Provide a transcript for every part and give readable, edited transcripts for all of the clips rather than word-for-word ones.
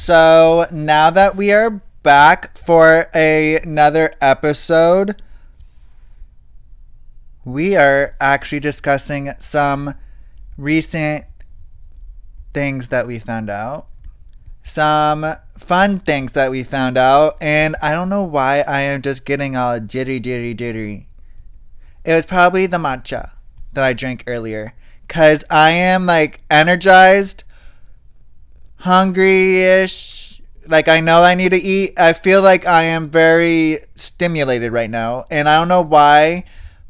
So now that we are back for another episode, we are actually discussing some recent things that we found out. Some fun things that we found out. And I don't know why I am just getting all jittery. It was probably the matcha that I drank earlier. Because I am like energized, hungry-ish. Like I know I need to eat. I feel like I am very stimulated right now. And I don't know why.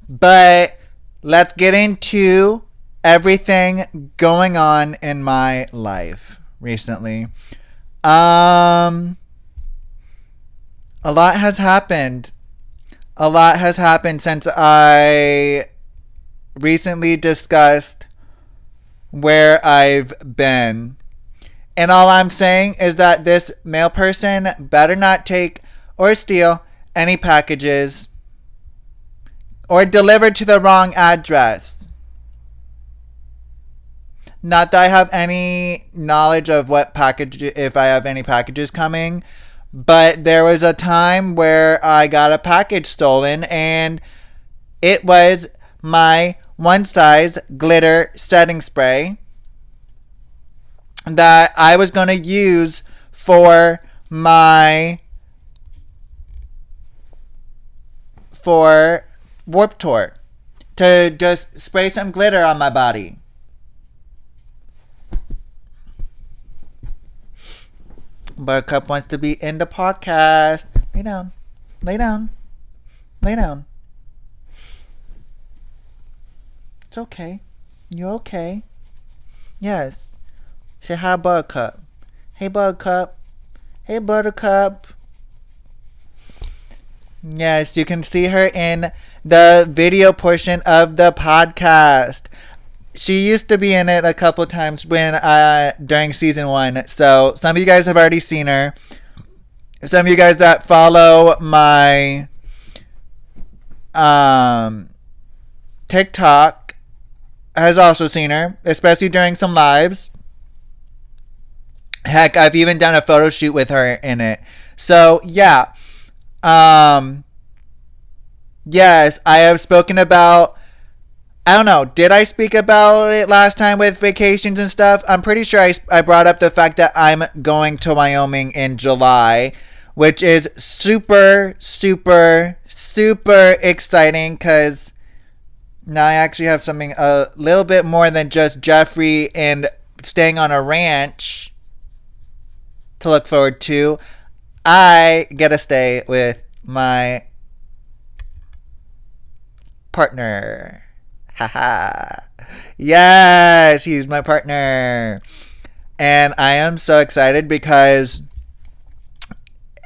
But let's get into everything going on in my life recently. A lot has happened. A lot has happened since I recently discussed where I've been. And all I'm saying is that this mail person better not take or steal any packages or deliver to the wrong address. Not that I have any knowledge of what package, if I have any packages coming, but there was a time where I got a package stolen and it was my one size glitter setting spray that I was going to use for Warped Tour to just spray some glitter on my body. Buttercup wants to be in the podcast. Lay down. Lay down. Lay down. It's okay. You okay? Yes. Say hi, Buttercup. Hey, Buttercup. Hey, Buttercup. Yes, you can see her in the video portion of the podcast. She used to be in it a couple times during season 1. So some of you guys have already seen her. Some of you guys that follow my TikTok has also seen her, especially during some lives. Heck, I've even done a photo shoot with her in it. So yeah. Yes, I have spoken about, I don't know, did I speak about it last time with vacations and stuff? I'm pretty sure I brought up the fact that I'm going to Wyoming in July, which is super exciting because now I actually have something a little bit more than just Jeffrey and staying on a ranch to look forward to. I get to stay with my partner. Haha. Yeah, she's my partner. And I am so excited because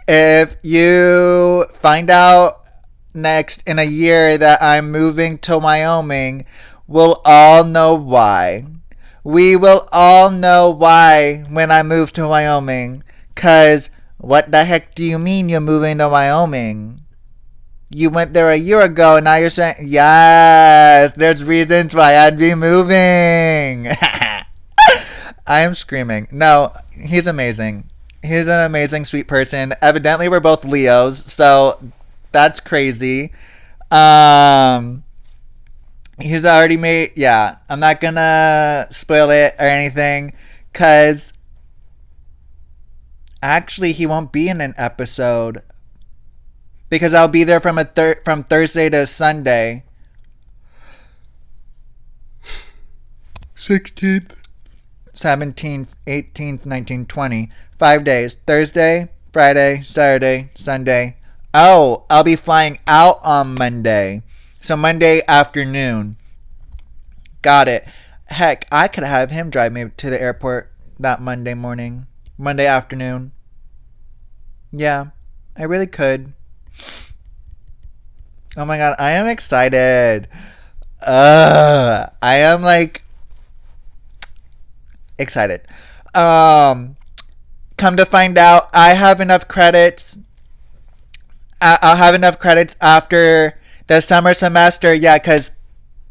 if you find out next in a year that I'm moving to Wyoming, we'll all know why. We will all know why when I move to Wyoming. Because what the heck do you mean you're moving to Wyoming? You went there a year ago and now you're saying, yes, there's reasons why I'd be moving. I am screaming. No, he's amazing. He's an amazing, sweet person. Evidently, we're both Leos, so that's crazy. He's already made, yeah, I'm not gonna spoil it or anything, because actually he won't be in an episode because I'll be there from from Thursday to Sunday. 16th, 17th, 18th, 19th, 20. 5 days. Thursday, Friday, Saturday, Sunday. Oh, I'll be flying out on Monday. So Monday afternoon. Got it. Heck, I could have him drive me to the airport that Monday morning. Monday afternoon. Yeah, I really could. Oh my god, I am excited. I am like excited. Come to find out, I have enough credits. I'll have enough credits after the summer semester. Yeah, because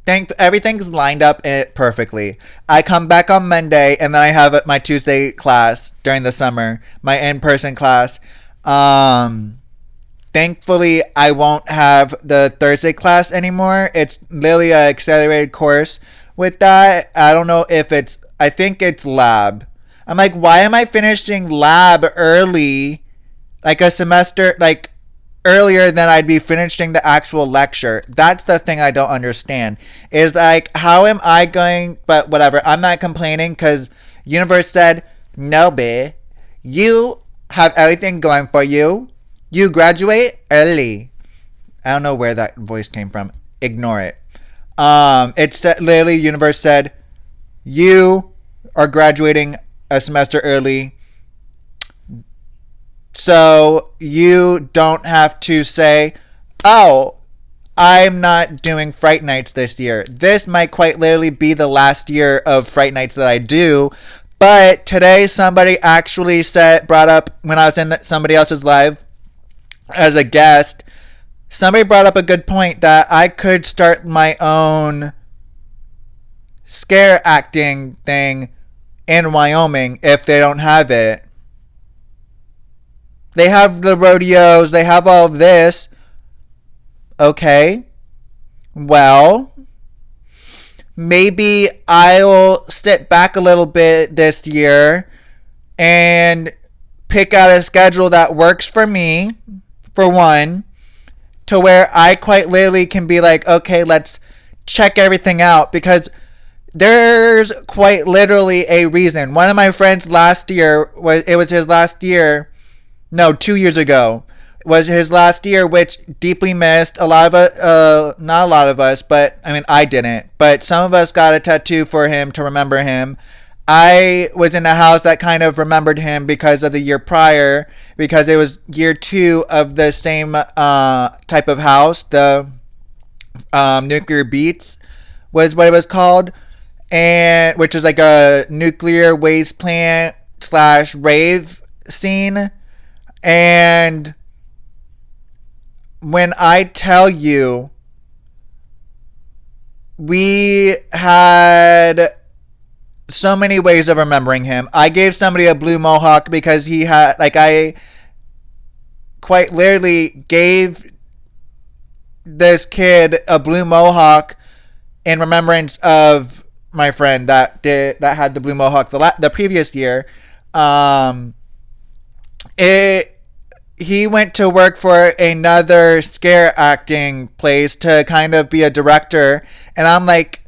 Everything's lined up perfectly. I come back on Monday, and then I have my Tuesday class during the summer, my in-person class. Thankfully, I won't have the Thursday class anymore. It's literally an accelerated course with that. I don't know if I think it's lab. I'm like, why am I finishing lab early? Like a semester, like earlier than I'd be finishing the actual lecture. That's the thing I don't understand. Is like, how am I going? But whatever. I'm not complaining because universe said, no, babe. You have everything going for you. You graduate early. I don't know where that voice came from. Ignore it. It's literally universe said, you are graduating a semester early. So you don't have to say, oh, I'm not doing Fright Nights this year. This might quite literally be the last year of Fright Nights that I do. But today somebody actually brought up, when I was in somebody else's live as a guest, somebody brought up a good point that I could start my own scare acting thing in Wyoming if they don't have it. They have the rodeos, they have all of this. Okay. Well, maybe I'll sit back a little bit this year and pick out a schedule that works for me, for one, to where I quite literally can be like, okay, let's check everything out, because there's quite literally a reason. One of my friends last year, it was his last year, no, 2 years ago, was his last year, which deeply missed. A lot of us, not a lot of us, but I mean, I didn't, but some of us got a tattoo for him to remember him. I was in a house that kind of remembered him because of the year prior, because it was year 2 of the same type of house. The Nuclear Beats was what it was called, and which is like a nuclear waste plant / rave scene. And when I tell you, we had so many ways of remembering him. I gave somebody a blue mohawk because he had, like, I quite literally gave this kid a blue mohawk in remembrance of my friend that had the blue mohawk the previous year. He went to work for another scare acting place to kind of be a director. And I'm like,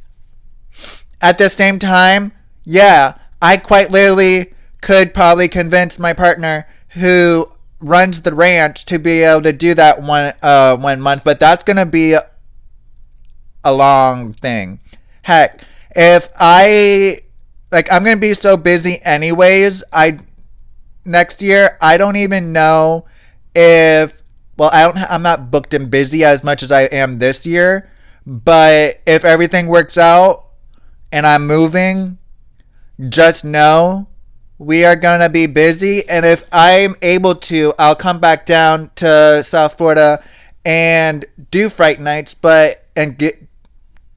at the same time, yeah, I quite literally could probably convince my partner who runs the ranch to be able to do that 1 month. But that's going to be a long thing. Heck, if I'm going to be so busy anyways, next year, I don't even know I'm not booked and busy as much as I am this year, but if everything works out and I'm moving, just know we are going to be busy. And if I'm able to, I'll come back down to South Florida and do Fright Nights, and get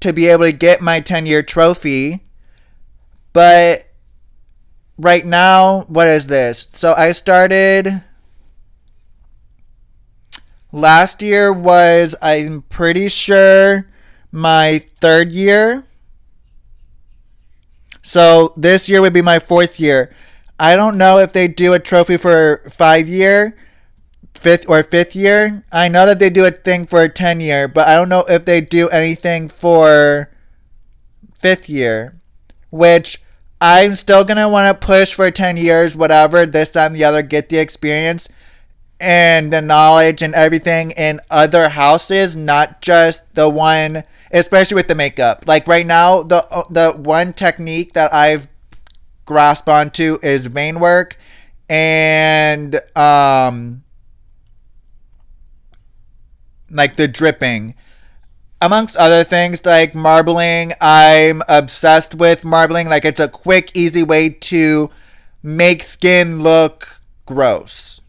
to be able to get my 10-year trophy. But right now, what is this? So I started last year was, I'm pretty sure, my 3rd year. So this year would be my 4th year. I don't know if they do a trophy for 5-year, 5th year. I know that they do a thing for a 10-year, but I don't know if they do anything for 5th year, which I'm still going to want to push for 10 years, whatever, this time the other, get the experience and the knowledge and everything in other houses, not just the one, especially with the makeup. Like right now, the one technique that I've grasped onto is vein work and like the dripping. Amongst other things, like marbling. I'm obsessed with marbling. Like, it's a quick, easy way to make skin look gross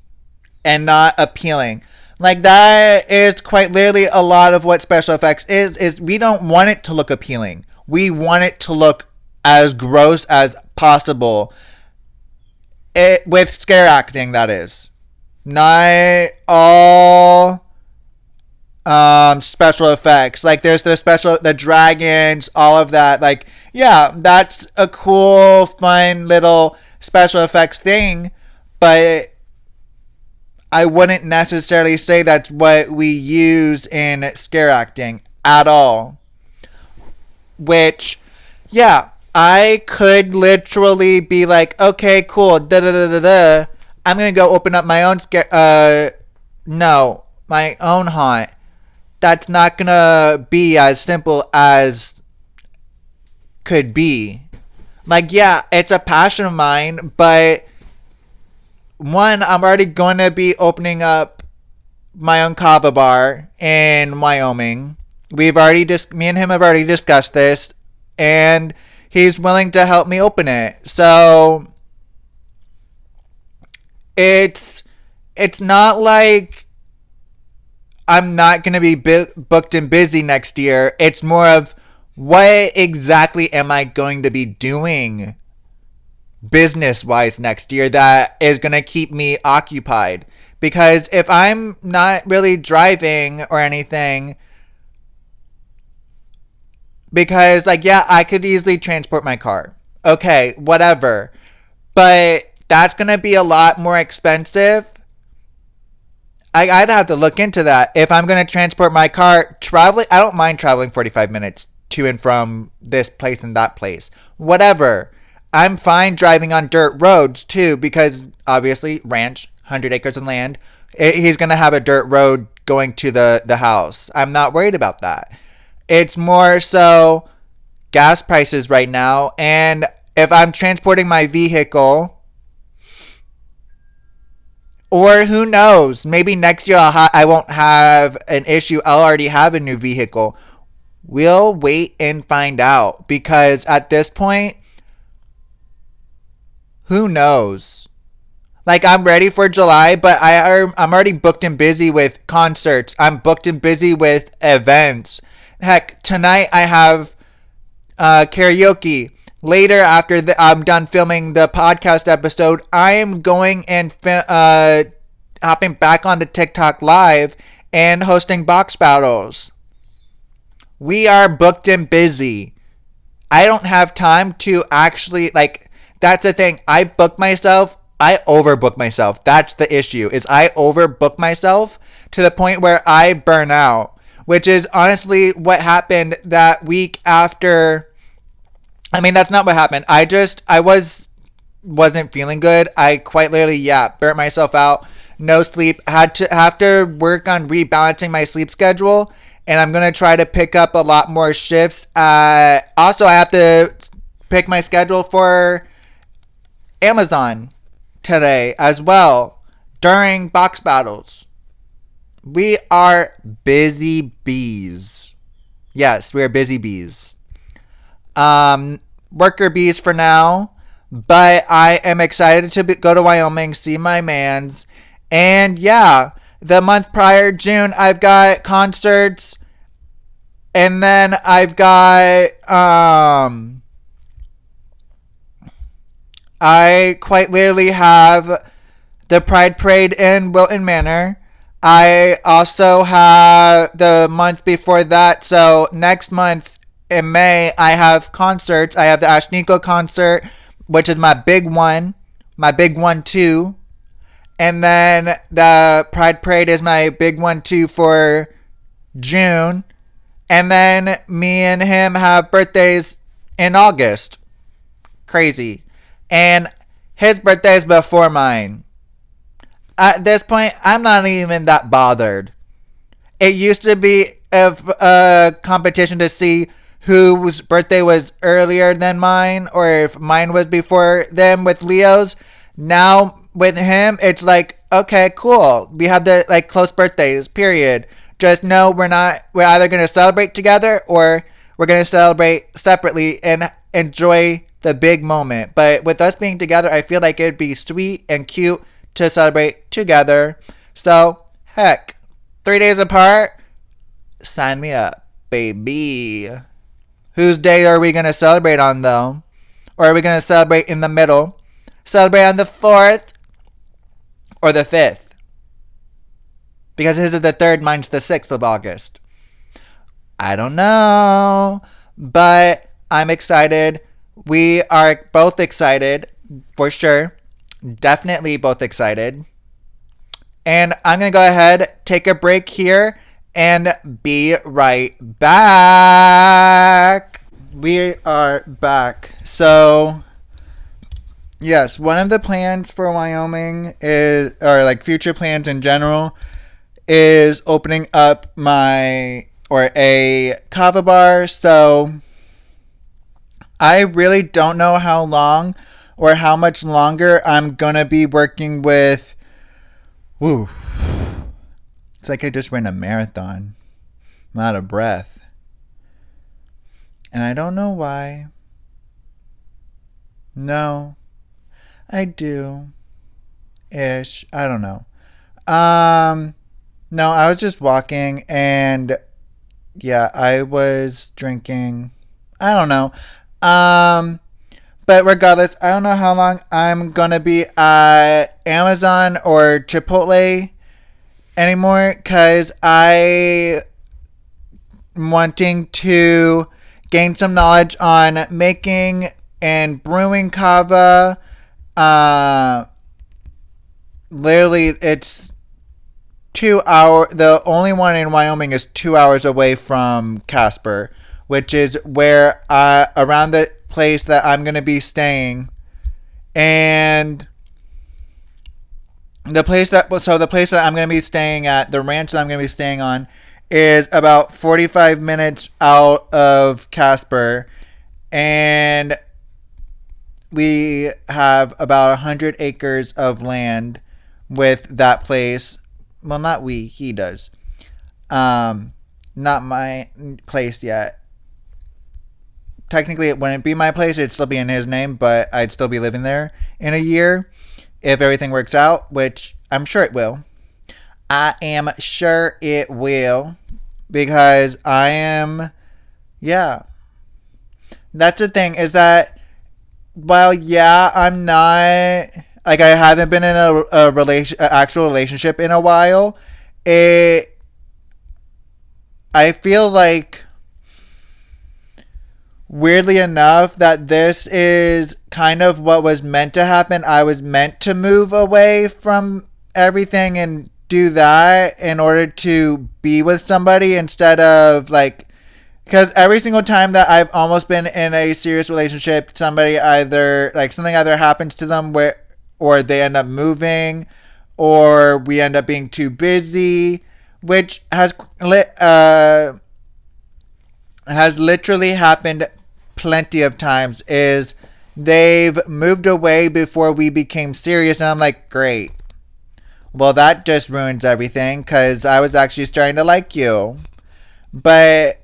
and not appealing. Like, that is quite literally a lot of what special effects is we don't want it to look appealing. We want it to look as gross as possible. With scare acting, that is. Not all special effects. Like, there's the dragons, all of that. Like, yeah, that's a cool, fun little special effects thing, but I wouldn't necessarily say that's what we use in scare acting at all. Which, yeah, I could literally be like, okay, cool, da da da da da. I'm gonna go open up my own my own haunt. That's not gonna be as simple as could be. Like, yeah, it's a passion of mine, but one, I'm already going to be opening up my own kava bar in Wyoming. Me and him have already discussed this, and he's willing to help me open it. So it's not like I'm not going to be booked and busy next year. It's more of, what exactly am I going to be doing business-wise next year that is going to keep me occupied? Because if I'm not really driving or anything, because, like, yeah, I could easily transport my car. Okay, whatever. But that's going to be a lot more expensive. I'd have to look into that. If I'm going to transport my car, I don't mind traveling 45 minutes to and from this place and that place. Whatever. I'm fine driving on dirt roads too, because obviously ranch, 100 acres of land, he's going to have a dirt road going to the house. I'm not worried about that. It's more so gas prices right now, and if I'm transporting my vehicle, or who knows, maybe next year I won't have an issue. I'll already have a new vehicle. We'll wait and find out, because at this point, who knows? Like, I'm ready for July, but I'm already booked and busy with concerts. I'm booked and busy with events. Heck, tonight I have karaoke. Later, after I'm done filming the podcast episode, I am going and hopping back onto TikTok Live and hosting box battles. We are booked and busy. I don't have time to actually, like, that's the thing. I overbook myself. That's the issue, is I overbook myself to the point where I burn out, which is honestly what happened that week after. I mean, that's not what happened. I wasn't feeling good. I quite literally, burnt myself out. No sleep. Have to work on rebalancing my sleep schedule, and I'm going to try to pick up a lot more shifts. Also, I have to pick my schedule for Amazon today as well during box battles. We are busy bees. Yes, we are busy bees. Worker bees for now, but I am excited to go to Wyoming, see my mans, and yeah, the month prior, June, I've got concerts, and then I've got, I quite literally have the Pride Parade in Wilton Manor. I also have the month before that, so next month in May, I have concerts. I have the Ashnikko concert, which is my big one too. And then the Pride Parade is my big one too for June. And then me and him have birthdays in August. Crazy. And his birthday is before mine. At this point, I'm not even that bothered. It used to be a competition to see whose birthday was earlier than mine, or if mine was before them with Leo's. Now with him, it's like, okay, cool. We have the close birthdays, period. Just know we're either going to celebrate together or we're going to celebrate separately and enjoy the big moment. But with us being together, I feel like it'd be sweet and cute to celebrate together. So, heck, 3 days apart? Sign me up, baby. Whose day are we going to celebrate on, though? Or are we going to celebrate in the middle? Celebrate on the 4th or the 5th? Because his is the 3rd, mine's the 6th of August. I don't know. But I'm excited. We are both excited, for sure. Definitely both excited. And I'm going to go ahead, take a break here, and be right back. We are back. So, yes, one of the plans for Wyoming is, or like future plans in general, is opening up a kava bar. So, I really don't know how long or how much longer I'm going to be working with. Woo. It's like I just ran a marathon. I'm out of breath. And I don't know why. No. I do. Ish. I don't know. No, I was just walking and yeah, I was drinking. I don't know. But regardless, I don't know how long I'm gonna be at Amazon or Chipotle anymore, because I'm wanting to gain some knowledge on making and brewing kava. Literally, it's 2 hours. The only one in Wyoming is 2 hours away from Casper, which is where around the place that I'm going to be staying. And the place that I'm going to be staying at, the ranch that I'm going to be staying on, is about 45 minutes out of Casper. And we have about 100 acres of land with that place. Well, not we, he does. Not my place yet. Technically, it wouldn't be my place. It'd still be in his name, but I'd still be living there in a year if everything works out, which I'm sure it will. I am sure it will, because that's the thing, is that while I'm not, like, I haven't been in an actual relationship in a while, I feel like, weirdly enough, that this is kind of what was meant to happen. I was meant to move away from everything and do that in order to be with somebody, instead of, like, because every single time that I've almost been in a serious relationship, something either happens to them or they end up moving, or we end up being too busy, which has literally happened plenty of times. Is they've moved away before we became serious, and I'm like, great. Well, that just ruins everything, because I was actually starting to like you. But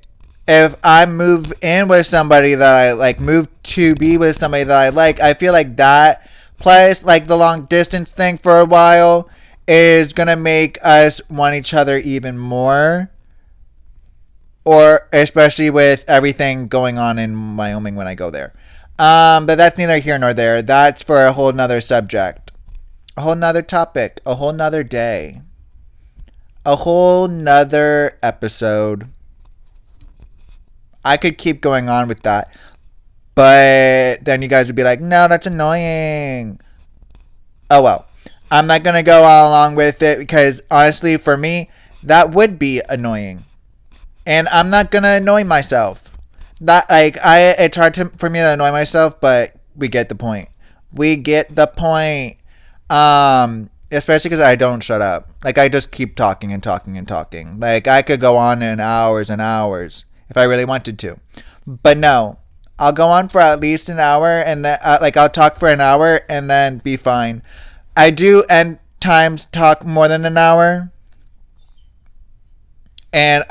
if I move in with somebody that I like, move to be with somebody that I like, I feel like that, plus like the long distance thing for a while, is gonna make us want each other even more. Or especially with everything going on in Wyoming when I go there. But that's neither here nor there. That's for a whole nother subject. A whole nother topic. A whole nother day. A whole nother episode. I could keep going on with that. But then you guys would be like, no, that's annoying. Oh well. I'm not going to go along with it, because honestly, for me, that would be annoying. And I'm not going to annoy myself. It's hard for me to annoy myself, but we get the point. We get the point. Especially because I don't shut up. Like, I just keep talking and talking and talking. Like, I could go on in hours and hours if I really wanted to. But no, I'll go on for at least an hour, and then, I'll talk for an hour and then be fine. I do end times talk more than an hour. And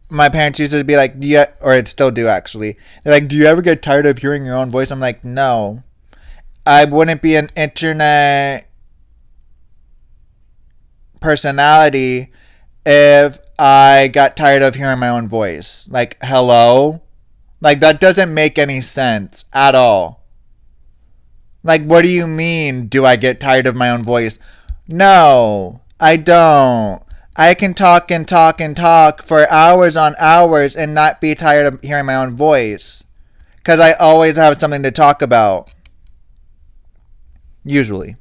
my parents used to be like, or it still do actually. They're like, do you ever get tired of hearing your own voice? I'm like, no. I wouldn't be an internet personality if I got tired of hearing my own voice. Like, hello? Like, that doesn't make any sense at all. Like, what do you mean, do I get tired of my own voice? No, I don't. I can talk and talk and talk for hours on hours and not be tired of hearing my own voice. Because I always have something to talk about. Usually.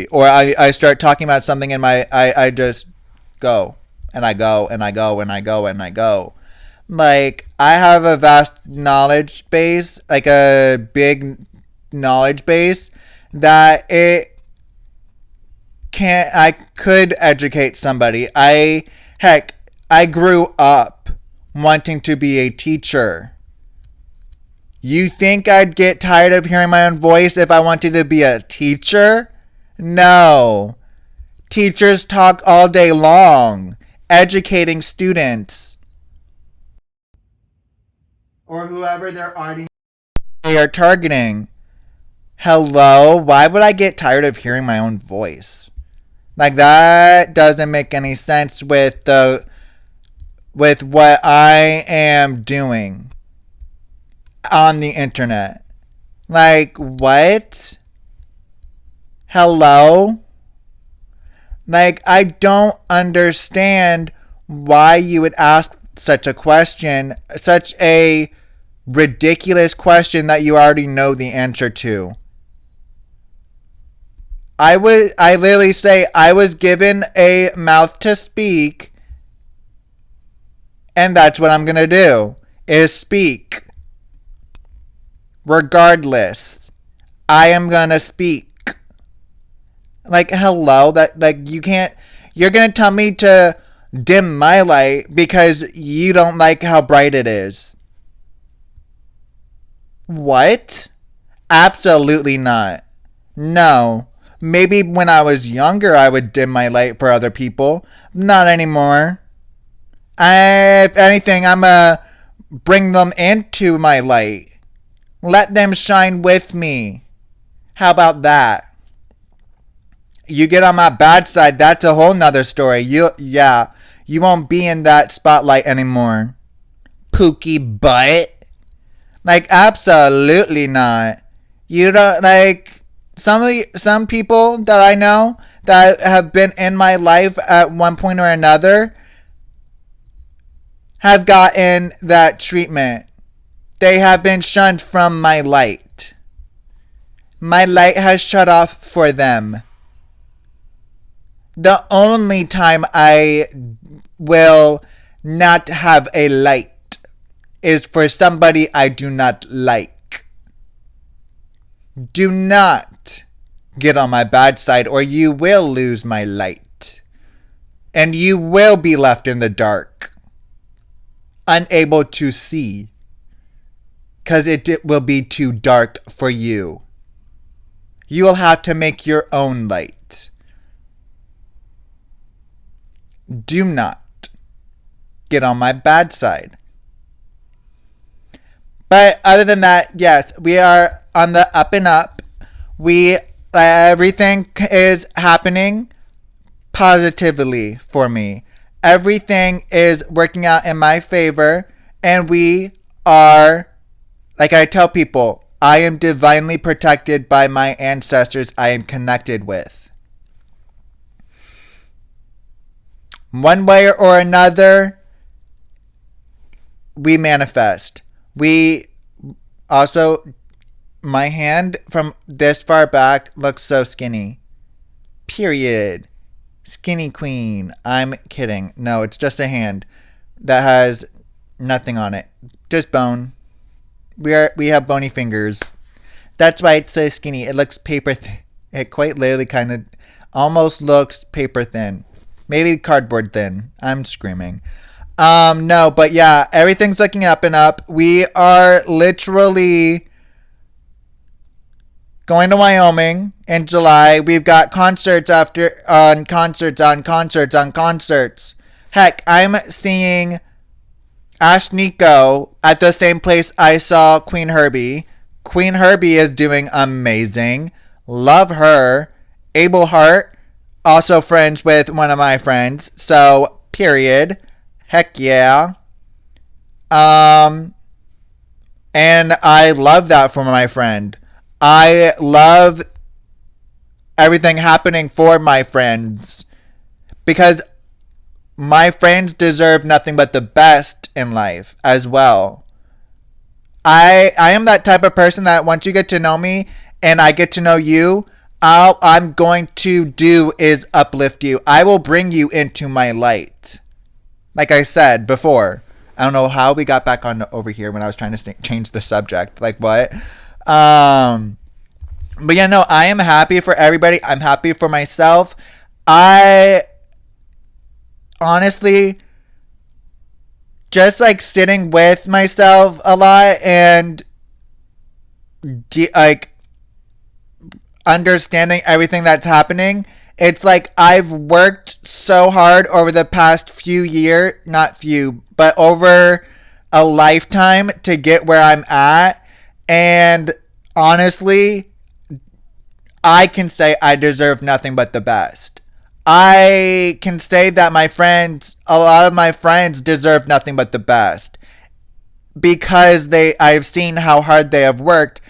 Or I start talking about something and I just go. And I go and I go and I go and I go. Like, I have a vast knowledge base, like a big knowledge base, that I could educate somebody. I grew up wanting to be a teacher. You think I'd get tired of hearing my own voice if I wanted to be a teacher? No. Teachers talk all day long, educating students. Or whoever their audience they are targeting. Hello? Why would I get tired of hearing my own voice? Like, that doesn't make any sense with what I am doing on the internet. Like, what? Hello? Like, I don't understand why you would ask such a question, such a ridiculous question that you already know the answer to. I literally say I was given a mouth to speak, and that's what I'm gonna do, is speak. Regardless, I am gonna speak. Like, hello, that, like, you're gonna tell me to dim my light because you don't like how bright it is. What? Absolutely not. No. Maybe when I was younger I would dim my light for other people. Not anymore. If anything, I'm gonna bring them into my light. Let them shine with me. How about that? You get on my bad side, that's a whole nother story. You won't be in that spotlight anymore. Pookie butt. Like, absolutely not. You don't, like, some people that I know that have been in my life at one point or another have gotten that treatment. They have been shunned from my light. My light has shut off for them. The only time I will not have a light is for somebody I do not like. Do not get on my bad side or you will lose my light. And you will be left in the dark, unable to see, because it will be too dark for you. You will have to make your own light. Do not get on my bad side. But other than that, yes, we are on the up and up. Everything is happening positively for me. Everything is working out in my favor, and we are, like I tell people, I am divinely protected by my ancestors I am connected with. One way or another, we manifest. We also, my hand from this far back looks so skinny. Period. Skinny queen. I'm kidding. No, it's just a hand that has nothing on it. Just bone. We have bony fingers. That's why it's so skinny. It looks paper thin. It quite literally kind of almost looks paper thin. Maybe cardboard thin. I'm screaming. No, but yeah, everything's looking up and up. We are literally going to Wyoming in July. We've got concerts on concerts. Heck, I'm seeing Ash Nico at the same place I saw Queen Herbie. Queen Herbie is doing amazing. Love her. Abel Hart. also friends with one of my friends. So, period. Heck yeah. Um, and I love that for my friend. I love everything happening for my friends because my friends deserve nothing but the best in life as well. I am that type of person that once you get to know me and I get to know you, all I'm going to do is uplift you. I will bring you into my light. Like I said before, I don't know how we got back on over here when I was trying to change the subject. Like what? But yeah, no, I am happy for everybody. I'm happy for myself. I honestly just like sitting with myself a lot and like understanding everything that's happening. It's like I've worked so hard over the past few years, not few, but over a lifetime to get where I'm at. And honestly, I can say I deserve nothing but the best. I can say that my friends, a lot of my friends deserve nothing but the best because I've seen how hard they have worked,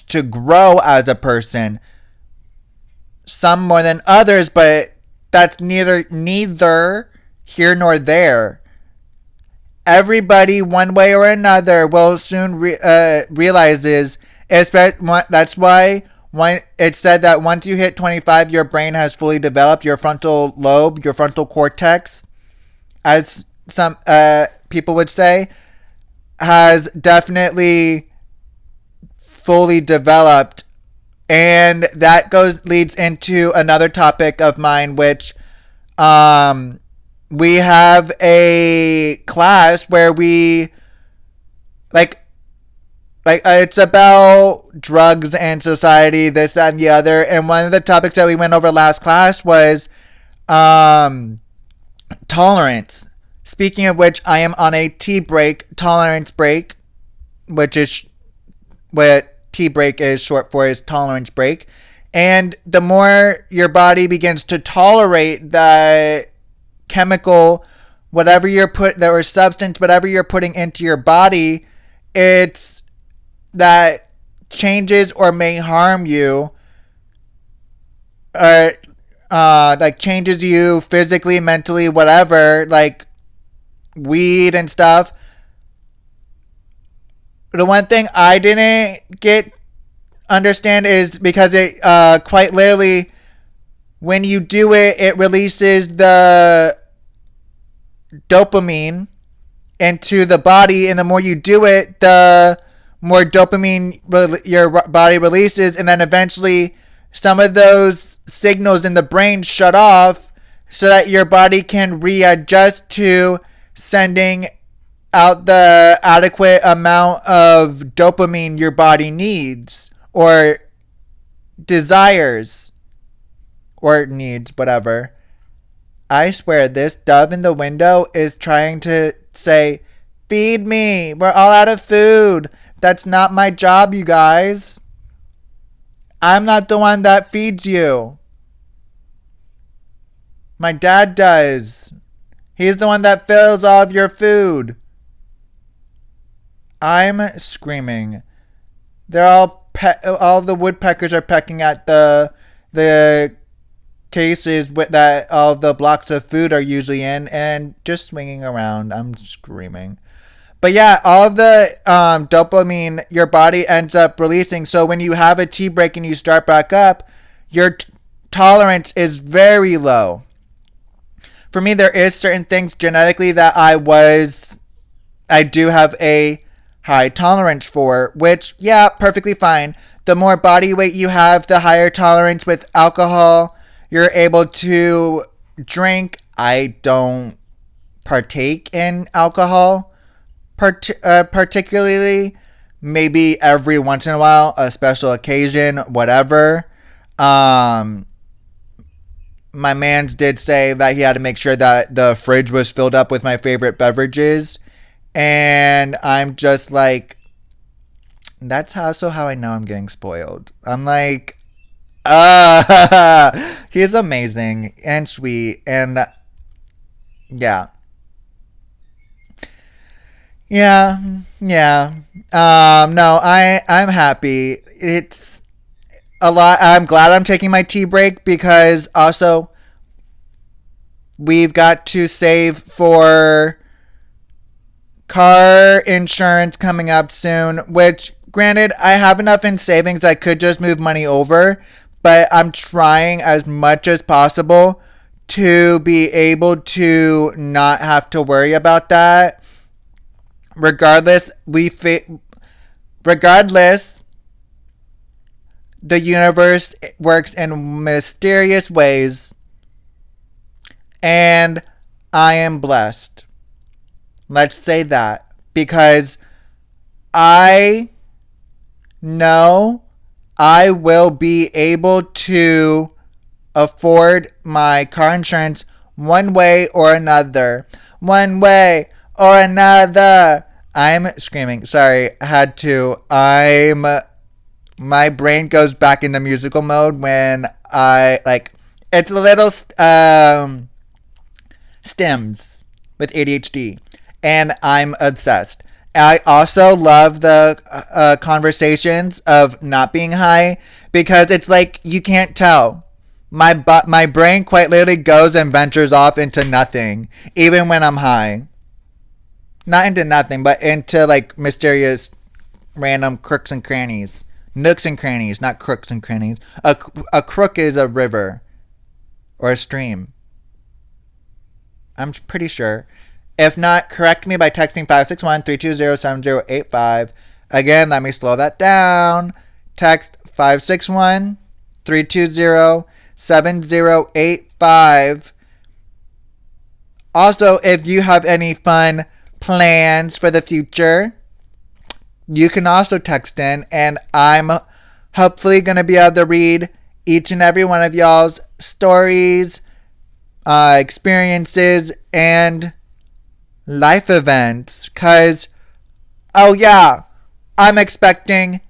to grow as a person. Some more than others, but that's neither here nor there. Everybody, one way or another, will soon realizes. That's why when it said that once you hit 25, your brain has fully developed. Your frontal lobe, your frontal cortex, as some people would say, has definitely fully developed. And that leads into another topic of mine, which we have a class where we like it's about drugs and society, this, that, and the other. And one of the topics that we went over last class was tolerance. Speaking of which, I am on a tolerance break, which is what T break is short for, is tolerance break. And the more your body begins to tolerate the chemical, whatever or substance, whatever you're putting into your body, it's that changes or may harm you, or like changes you physically, mentally, whatever, like weed and stuff. The one thing I didn't understand is because it quite literally, when you do it, it releases the dopamine into the body, and the more you do it, the more dopamine your body releases, and then eventually some of those signals in the brain shut off so that your body can readjust to sending out the adequate amount of dopamine your body needs or desires or needs, whatever. I swear this dove in the window is trying to say, feed me, we're all out of food. That's not my job, you guys. I'm not the one that feeds you. My dad does. He's the one that fills all of your food. I'm screaming. They're all the woodpeckers are pecking at the cases that all the blocks of food are usually in and just swinging around. I'm screaming. But yeah, all of the dopamine your body ends up releasing. So when you have a tea break and you start back up, your tolerance is very low. For me, there is certain things genetically that I do have a high tolerance for, which, yeah, perfectly fine. The more body weight you have, the higher tolerance with alcohol you're able to drink. I don't partake in alcohol particularly. Maybe every once in a while, a special occasion, whatever. My mans did say that he had to make sure that the fridge was filled up with my favorite beverages. And I'm just like, that's how I know I'm getting spoiled. I'm like, He's amazing and sweet, and yeah. Yeah, yeah. No, I'm happy. It's a lot. I'm glad I'm taking my tea break because also we've got to save for car insurance coming up soon, which granted I have enough in savings I could just move money over, but I'm trying as much as possible to be able to not have to worry about that. Regardless, the universe works in mysterious ways, and I am blessed. Let's say that. Because I know I will be able to afford my car insurance one way or another. One way or another. I'm screaming. Sorry, I had to. My brain goes back into musical mode when I like it's a little stems with ADHD, and I'm obsessed. I also love the conversations of not being high because it's like you can't tell. My brain quite literally goes and ventures off into nothing, even when I'm high. Not into nothing, but into like mysterious, random crooks and crannies, nooks and crannies, not crooks and crannies. A crook is a river or a stream. I'm pretty sure. If not, correct me by texting 561-320-7085. Again, let me slow that down. Text 561-320-7085. Also, if you have any fun plans for the future, you can also text in, and I'm hopefully going to be able to read each and every one of y'all's stories, experiences, and life events. Because, oh yeah, I'm expecting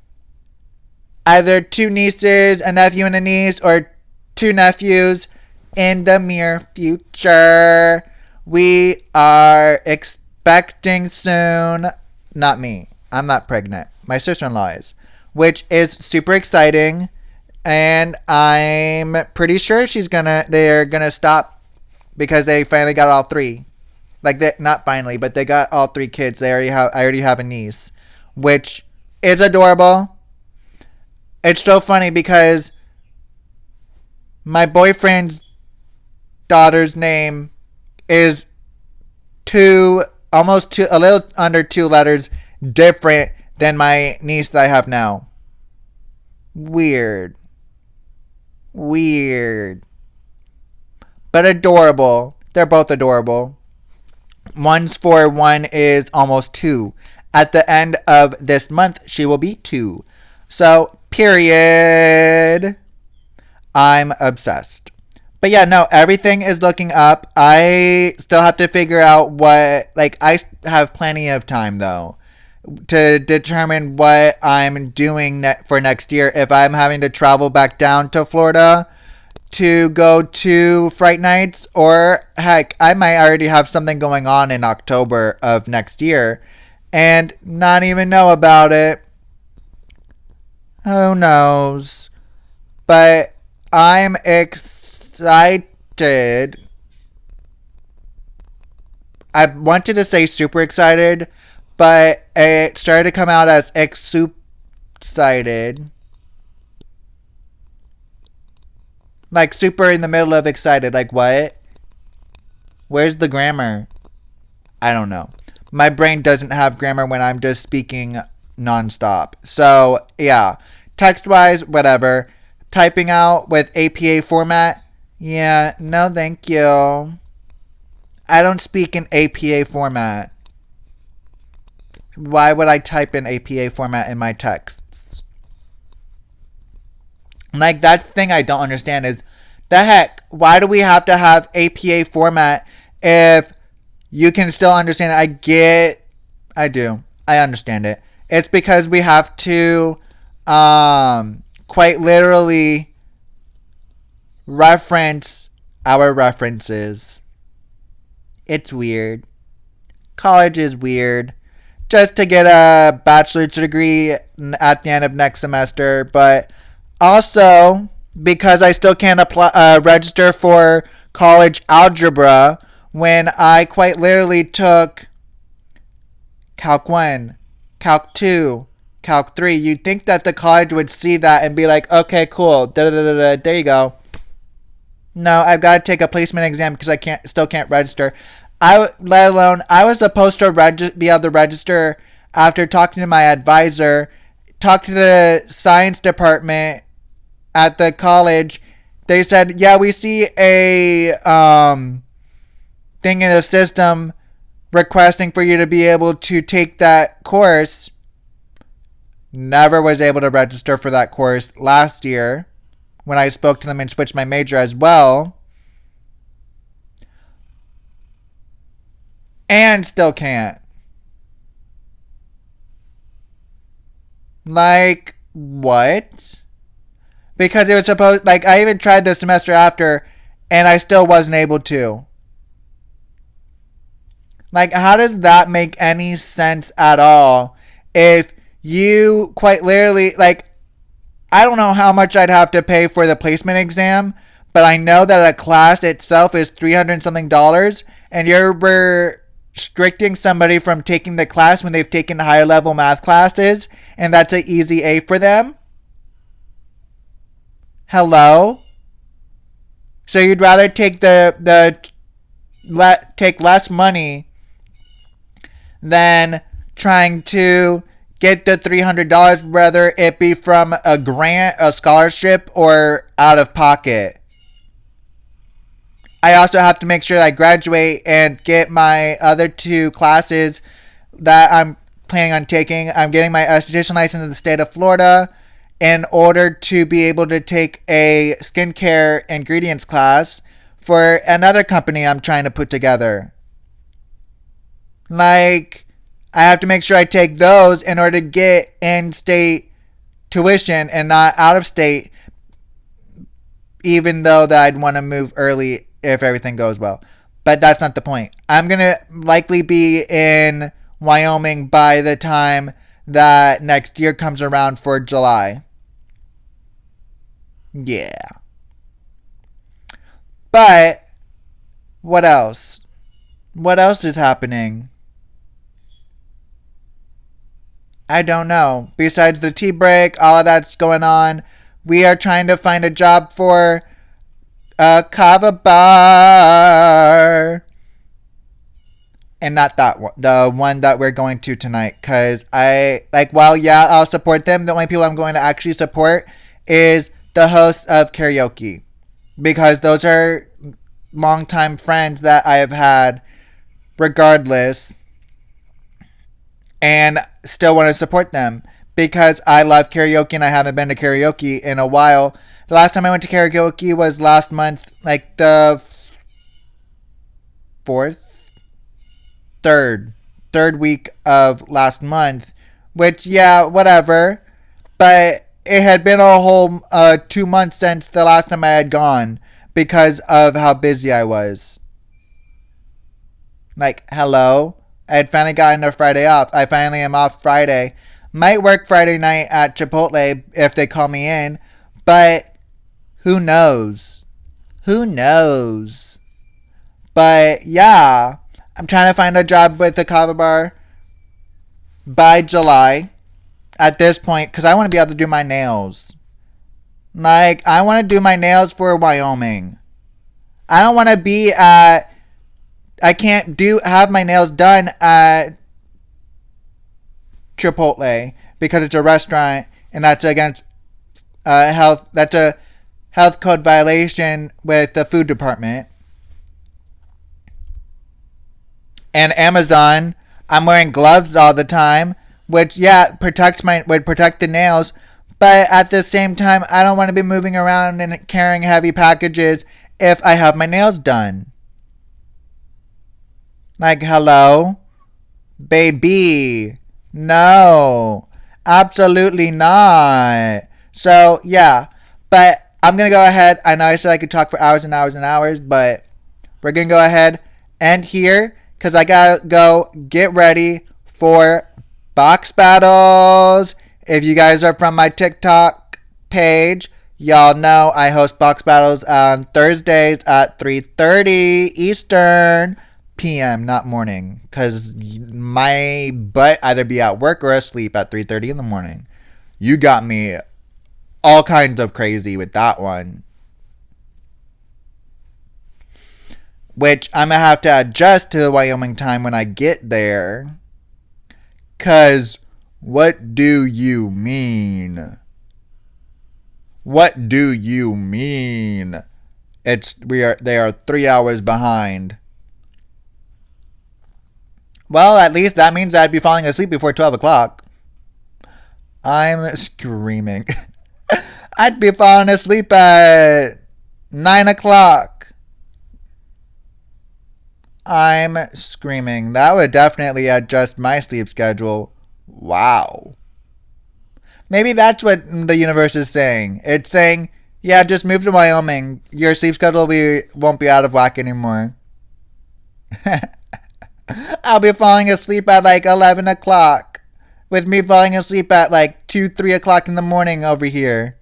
either 2 nieces, a nephew and a niece, or 2 nephews in the near future. We are expecting soon. Not me. I'm not pregnant. My sister-in-law is, which is super exciting. And I'm pretty sure they're gonna stop because they finally got all 3. Like they, not finally, but they got all 3 kids. I already have a niece, which is adorable. It's so funny because my boyfriend's daughter's name is a little under 2 letters different than my niece that I have now. Weird. But adorable. They're both adorable. One is almost 2. At the end of this month, she will be 2. So, period. I'm obsessed. But yeah, no, everything is looking up. I still have to figure out I have plenty of time though to determine what I'm doing for next year. If I'm having to travel back down to Florida to go to Fright Nights, or heck, I might already have something going on in October of next year and not even know about it. Who knows? But I'm excited. I wanted to say super excited, but it started to come out as excited. Like super in the middle of excited. Like what? Where's the grammar? I don't know. My brain doesn't have grammar when I'm just speaking nonstop. So yeah, text-wise, whatever. Typing out with APA format, yeah, no thank you. I don't speak in APA format. Why would I type in APA format in my texts? Like, that thing I don't understand is, the heck, why do we have to have APA format if you can still understand it? I do. I understand it. It's because we have to, quite literally reference our references. It's weird. College is weird. Just to get a bachelor's degree at the end of next semester, but also because I still can't apply, register for college algebra when I quite literally took Calc 1, Calc 2, Calc 3. You'd think that the college would see that and be like, okay, cool, there you go. No, I've got to take a placement exam because I still can't register. Let alone, I was supposed to be able to register after talking to my advisor, talk to the science department at the college. They said, yeah, we see a thing in the system requesting for you to be able to take that course. Never was able to register for that course last year when I spoke to them and switched my major as well. And still can't. Like, what? Because it was supposed, like, I even tried the semester after, and I still wasn't able to. Like, how does that make any sense at all? If you quite literally, like, I don't know how much I'd have to pay for the placement exam, but I know that a class itself is $300 something, and you're restricting somebody from taking the class when they've taken higher level math classes, and that's an easy A for them? Hello? So you'd rather take take less money than trying to get the $300, whether it be from a grant, a scholarship, or out of pocket. I also have to make sure that I graduate and get my other two classes that I'm planning on taking. I'm getting my esthetician license in the state of Florida in order to be able to take a skincare ingredients class for another company I'm trying to put together. Like, I have to make sure I take those in order to get in-state tuition and not out-of-state, even though that I'd want to move early if everything goes well. But that's not the point. I'm going to likely be in Wyoming by the time that next year comes around for July. Yeah. But what else? What else is happening? I don't know. Besides the tea break, all of that's going on. We are trying to find a job for a kava bar. And not that one. The one that we're going to tonight. Because I'll support them. The only people I'm going to actually support is the hosts of karaoke. Because those are longtime friends that I have had regardless. And still want to support them because I love karaoke and I haven't been to karaoke in a while. The last time I went to karaoke was last month, like the third week of last month, which, yeah, whatever. But it had been a whole 2 months since the last time I had gone because of how busy I was. Like, hello? I had finally gotten a Friday off. I finally am off Friday. Might work Friday night at Chipotle if they call me in. But who knows? Who knows? But yeah. I'm trying to find a job with the kava bar by July. At this point. Because I want to be able to do my nails. Like, I want to do my nails for Wyoming. I don't want to be at... I can't have my nails done at Chipotle because it's a restaurant and that's against health. That's a health code violation with the food department. And Amazon, I'm wearing gloves all the time, which would protect the nails. But at the same time, I don't want to be moving around and carrying heavy packages if I have my nails done. Like, hello? Baby. No. Absolutely not. So, yeah. But I'm going to go ahead. I know I said I could talk for hours and hours and hours, but we're going to go ahead and here because I got to go get ready for box battles. If you guys are from my TikTok page, y'all know I host box battles on Thursdays at 3:30 Eastern p.m., not morning, because my butt either be at work or asleep at 3:30 in the morning. You got me all kinds of crazy with that one. Which I'm going to have to adjust to the Wyoming time when I get there. Because what do you mean? What do you mean? They are 3 hours behind. Well, at least that means I'd be falling asleep before 12 o'clock. I'm screaming. I'd be falling asleep at 9 o'clock. I'm screaming. That would definitely adjust my sleep schedule. Wow. Maybe that's what the universe is saying. It's saying, yeah, just move to Wyoming. Your sleep schedule won't be out of whack anymore. I'll be falling asleep at like 11 o'clock. With me falling asleep at like 2, 3 o'clock in the morning over here.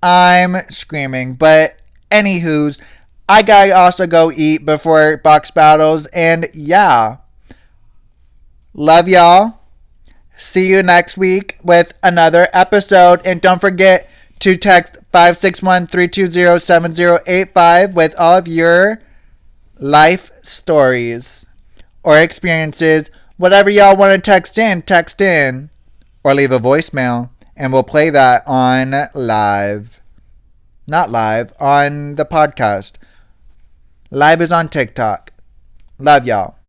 I'm screaming. But anywho's, I gotta also go eat before box battles. And yeah. Love y'all. See you next week with another episode. And don't forget to text 561-320-7085 with all of your life stories or experiences. Whatever y'all want to text in. Or leave a voicemail. And we'll play that on live. Not live, on the podcast. Live is on TikTok. Love y'all.